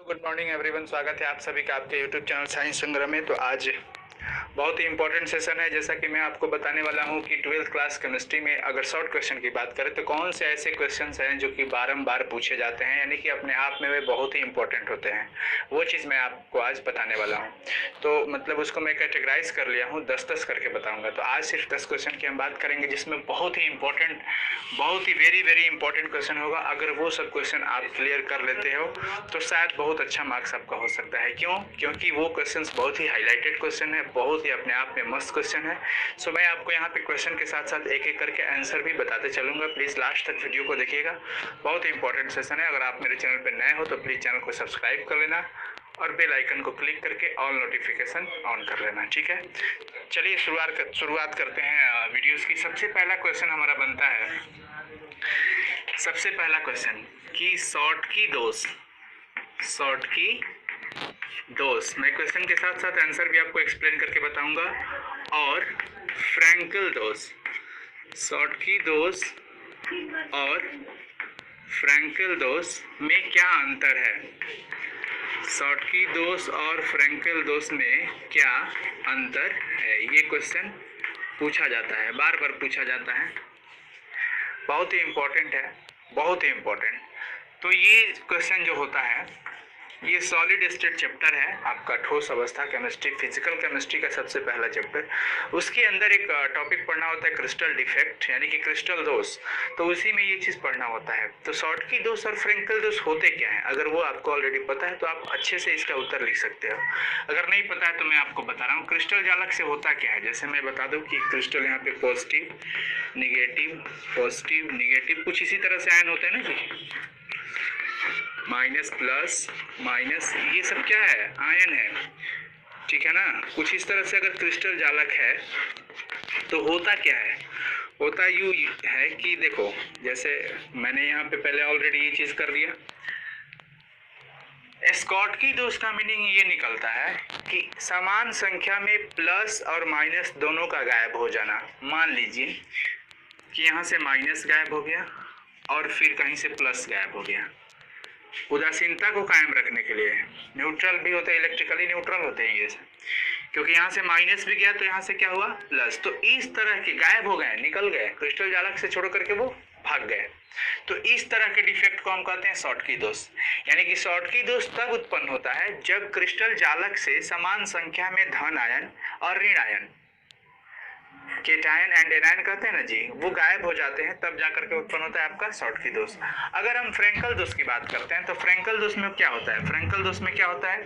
Good morning everyone. स्वागत है आप सभी का आपके यूट्यूब चैनल साइंस संग्रह में। तो आज बहुत ही इंपॉर्टेंट सेशन है। जैसा कि मैं आपको बताने वाला हूं कि 12th क्लास केमिस्ट्री में अगर शॉर्ट क्वेश्चन की बात करें तो कौन से ऐसे क्वेश्चंस हैं जो कि बारंबार पूछे जाते हैं, यानी कि अपने आप में वे बहुत ही इंपॉर्टेंट होते हैं। वो चीज़ मैं आपको आज बताने वाला हूँ। तो मतलब उसको मैं कैटेगराइज कर लिया हूँ, 10-10 करके बताऊँगा। तो आज सिर्फ 10 क्वेश्चन की हम बात करेंगे जिसमें बहुत ही इंपॉर्टेंट, बहुत ही वेरी इंपॉर्टेंट क्वेश्चन होगा। अगर वो सब क्वेश्चन आप क्लियर कर लेते हो तो शायद बहुत अच्छा मार्क्स आपका हो सकता है। क्यों? क्योंकि वो क्वेश्चंस बहुत ही हाईलाइटेड क्वेश्चन है, बहुत ही अपने आप में मस्त क्वेश्चन है। सो मैं आपको यहाँ पे क्वेश्चन के साथ साथ एक एक करके आंसर भी बताते चलूँगा। प्लीज़ लास्ट तक वीडियो को देखिएगा, बहुत ही इंपॉर्टेंट सेशन है। अगर आप मेरे चैनल पर नए हो तो प्लीज़ चैनल को सब्सक्राइब कर लेना और बेल आइकन को क्लिक करके ऑल नोटिफिकेशन ऑन कर लेना, ठीक है। चलिए शुरुआत करते हैं वीडियोस की। सबसे पहला क्वेश्चन हमारा बनता है, सबसे पहला क्वेश्चन कि शॉर्ट की डोज। मैं क्वेश्चन के साथ साथ आंसर भी आपको एक्सप्लेन करके बताऊंगा। और फ्रैंकल डोज, शॉर्ट की डोज और फ्रैंकल डोज में क्या अंतर है? शॉर्ट की डोज और फ्रैंकल डोज में क्या अंतर है? ये क्वेश्चन पूछा जाता है, बार बार पूछा जाता है। बहुत ही इम्पोर्टेंट है, बहुत ही इम्पोर्टेंट। तो ये क्वेश्चन जो होता है ये सॉलिड स्टेट चैप्टर है आपका, ठोस अवस्था केमिस्ट्री, फिजिकल केमिस्ट्री का सबसे पहला चैप्टर। उसके अंदर एक टॉपिक पढ़ना होता है क्रिस्टल डिफेक्ट, यानी कि क्रिस्टल दोष। तो उसी में ये चीज़ पढ़ना होता है। तो शॉर्ट की दोष और फ्रैंकल दोष होते क्या है? अगर वो आपको ऑलरेडी पता है तो आप अच्छे से इसका उत्तर लिख सकते हो। अगर नहीं पता है तो मैं आपको बता रहा हूँ। क्रिस्टल जालक से होता क्या है, जैसे मैं बता दूँ कि क्रिस्टल यहाँ पे पॉजिटिव निगेटिव कुछ इसी तरह से आयन होते हैं ना जी, माइनस प्लस माइनस, ये सब क्या है? आयन है, ठीक है ना। कुछ इस तरह से अगर क्रिस्टल जालक है तो होता क्या है? होता यूँ है कि देखो, जैसे मैंने यहाँ पे पहले ऑलरेडी ये चीज़ कर दिया। स्कॉट की दोष का मीनिंग ये निकलता है कि समान संख्या में प्लस और माइनस दोनों का गायब हो जाना। मान लीजिए कि यहाँ से माइनस गायब हो गया और फिर कहीं से प्लस गायब हो गया। उदासीनता को कायम रखने के लिए न्यूट्रल भी होते हैं, इलेक्ट्रिकली न्यूट्रल होते हैं ये, क्योंकि यहाँ से माइनस भी गया तो यहाँ से क्या हुआ? प्लस। तो इस तरह के गायब हो गए, निकल गए, क्रिस्टल जालक से छोड़ करके वो भाग गए। तो इस तरह के डिफेक्ट को हम कहते हैं शॉर्ट की दोष। यानी कि शॉर्ट की दोष तब उत्पन्न होता है जब क्रिस्टल जालक से समान संख्या में धन आयन और ऋण आयन, केटायन एंड एनायन कहते हैं ना जी, वो गायब हो जाते हैं, तब जाकर के उत्पन्न होता है आपका शॉर्ट की दोष। अगर हम फ्रैंकल दोष की बात करते हैं तो फ्रैंकल दोष में क्या होता है? फ्रैंकल दोष में क्या होता है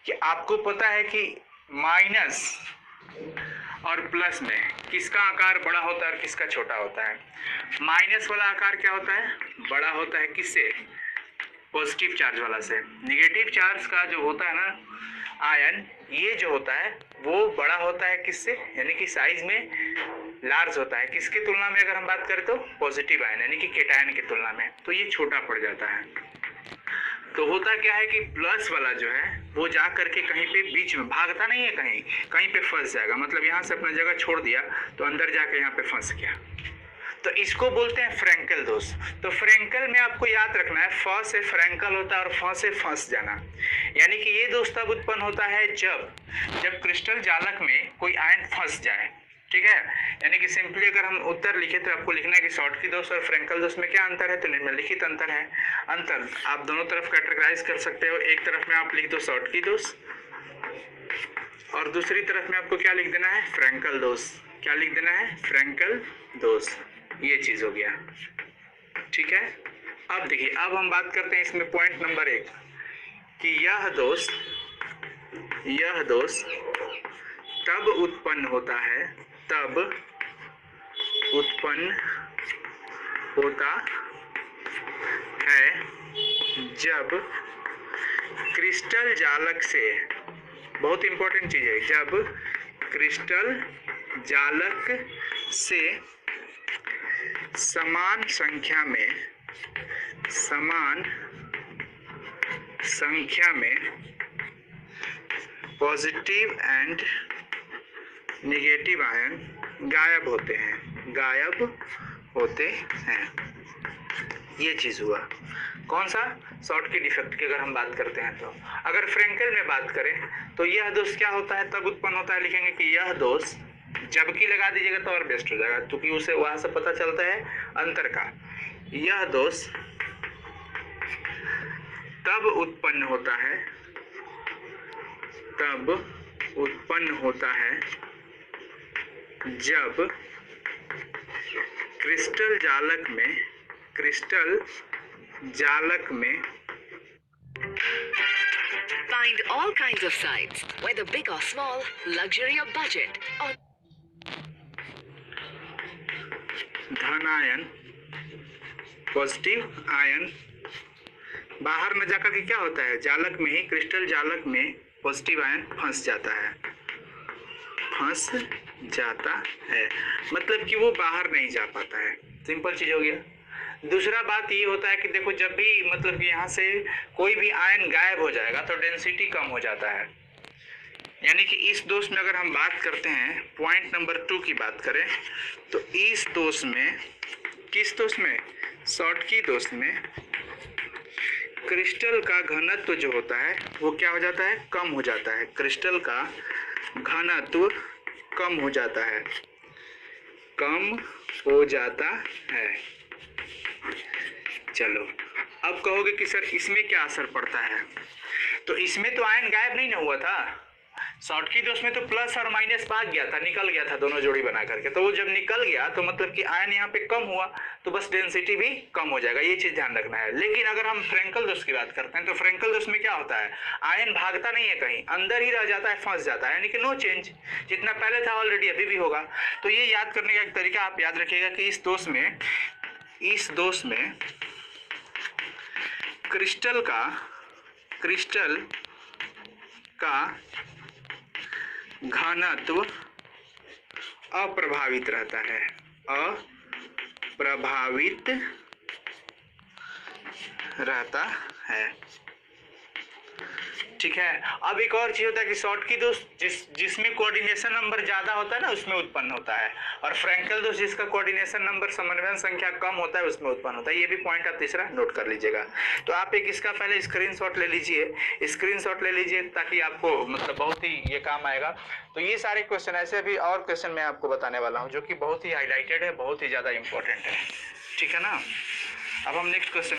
कि आपको पता है कि माइनस और प्लस में किसका आकार बड़ा होता है और किसका छोटा होता है? माइनस वाला आकार क्या होता है? बड़ा होता है। किससे? पॉजिटिव चार्ज वाला से। निगेटिव चार्ज का जो होता है ना आयन, ये जो होता है वो बड़ा होता है किससे? यानी कि साइज में लार्ज होता है। किसके तुलना में अगर हम बात करें तो पॉजिटिव आयन यानी कि केटायन की तुलना में, तो ये छोटा पड़ जाता है। तो होता क्या है कि प्लस वाला जो है वो जा करके कहीं पे बीच में भागता नहीं है, कहीं पे फंस जाएगा। मतलब यहाँ से अपना जगह छोड़ दिया तो अंदर जाके यहाँ पे फंस गया। तो इसको बोलते हैं फ्रैंकल दोष। तो फ्रैंकल में आपको याद रखना है, फ से फ्रैंकल होता है और फ से फंस जाना। यानी कि ये दोष तब उत्पन्न होता है जब क्रिस्टल जालक में कोई आयन फंस जाए, ठीक है। यानी कि सिंपली अगर हम उत्तर लिखे तो आपको लिखना है कि शॉर्ट की दोष और फ्रैंकल दोष में क्या अंतर है? तो निम्नलिखित अंतर है। अंतर आप दोनों तरफ कैटेगराइज कर सकते हो। एक तरफ में आप लिख दो शॉर्ट की दोष और दूसरी तरफ में आपको क्या लिख देना है? फ्रैंकल दोष। क्या लिख देना है? फ्रैंकल दोष। ये चीज हो गया, ठीक है। अब देखिए, अब हम बात करते हैं इसमें पॉइंट नंबर 1 कि यह दोष तब उत्पन्न होता है जब क्रिस्टल जालक से, बहुत इंपॉर्टेंट चीज है, जब क्रिस्टल जालक से समान संख्या में पॉजिटिव एंड नेगेटिव आयन गायब होते हैं। ये चीज हुआ। कौन सा? शॉर्टकी डिफेक्ट की अगर हम बात करते हैं तो। अगर फ्रेंकेल में बात करें तो यह दोष क्या होता है, तब उत्पन्न होता है, लिखेंगे कि यह दोष, जबकि लगा दीजिएगा तो और बेस्ट हो जाएगा, क्योंकि उसे वहां से पता चलता है अंतर का। यह दोष तब उत्पन्न होता है, तब उत्पन्न होता है जब क्रिस्टल जालक में Find all kinds of sites, whether big or small, luxury or budget, or धनायन, पॉजिटिव आयन बाहर न जाकर के क्या होता है, जालक में ही, क्रिस्टल जालक में पॉजिटिव आयन फंस जाता है, मतलब कि वो बाहर नहीं जा पाता है। सिंपल चीज हो गया। दूसरा बात ये होता है कि देखो, जब भी मतलब कि यहाँ से कोई भी आयन गायब हो जाएगा तो डेंसिटी कम हो जाता है। यानी कि इस दोष में अगर हम बात करते हैं, पॉइंट नंबर 2 की बात करें तो इस दोष में, किस दोष में, शॉर्टकी दोष में क्रिस्टल का घनत्व जो होता है वो क्या हो जाता है, कम हो जाता है। क्रिस्टल का घनत्व कम हो जाता है, चलो अब कहोगे कि सर इसमें क्या असर पड़ता है, तो इसमें तो आयन गायब नहीं ना हुआ था, शॉर्टकी दोष में तो प्लस और माइनस भाग गया था, निकल गया था दोनों जोड़ी बना करके, तो वो जब निकल गया तो मतलब कि आयन यहाँ पे कम हुआ, तो बस डेंसिटी भी कम हो जाएगा, ये चीज ध्यान रखना है। लेकिन अगर हम फ्रेंकल दोष की बात करते हैं तो फ्रेंकल दोष में क्या होता है, आयन भागता नहीं है कहीं, अंदर ही रह जाता है, फंस जाता है, यानी कि नो चेंज, जितना पहले था ऑलरेडी अभी भी होगा। तो ये याद करने का एक तरीका आप याद रखिएगा कि इस दोष में क्रिस्टल का घनत्व अप्रभावित रहता है, अप्रभावित रहता है, ठीक है। अब एक और चीज होता है कि शॉर्टकी दोष जिसमें कोऑर्डिनेशन नंबर ज्यादा होता है ना उसमें उत्पन्न होता है, और फ्रेंकल दोष जिसका कोऑर्डिनेशन नंबर समन्वय संख्या कम होता है उसमें उत्पन्न होता है। ये भी पॉइंट आप तीसरा नोट कर लीजिएगा। तो आप एक इसका पहले स्क्रीनशॉट ले लीजिए, ताकि आपको मतलब बहुत ही ये काम आएगा। तो ये सारे क्वेश्चन, ऐसे भी और क्वेश्चन मैं आपको बताने वाला हूँ जो कि बहुत ही हाईलाइटेड है, बहुत ही ज्यादा इंपॉर्टेंट है, ठीक है ना। अब हम नेक्स्ट क्वेश्चन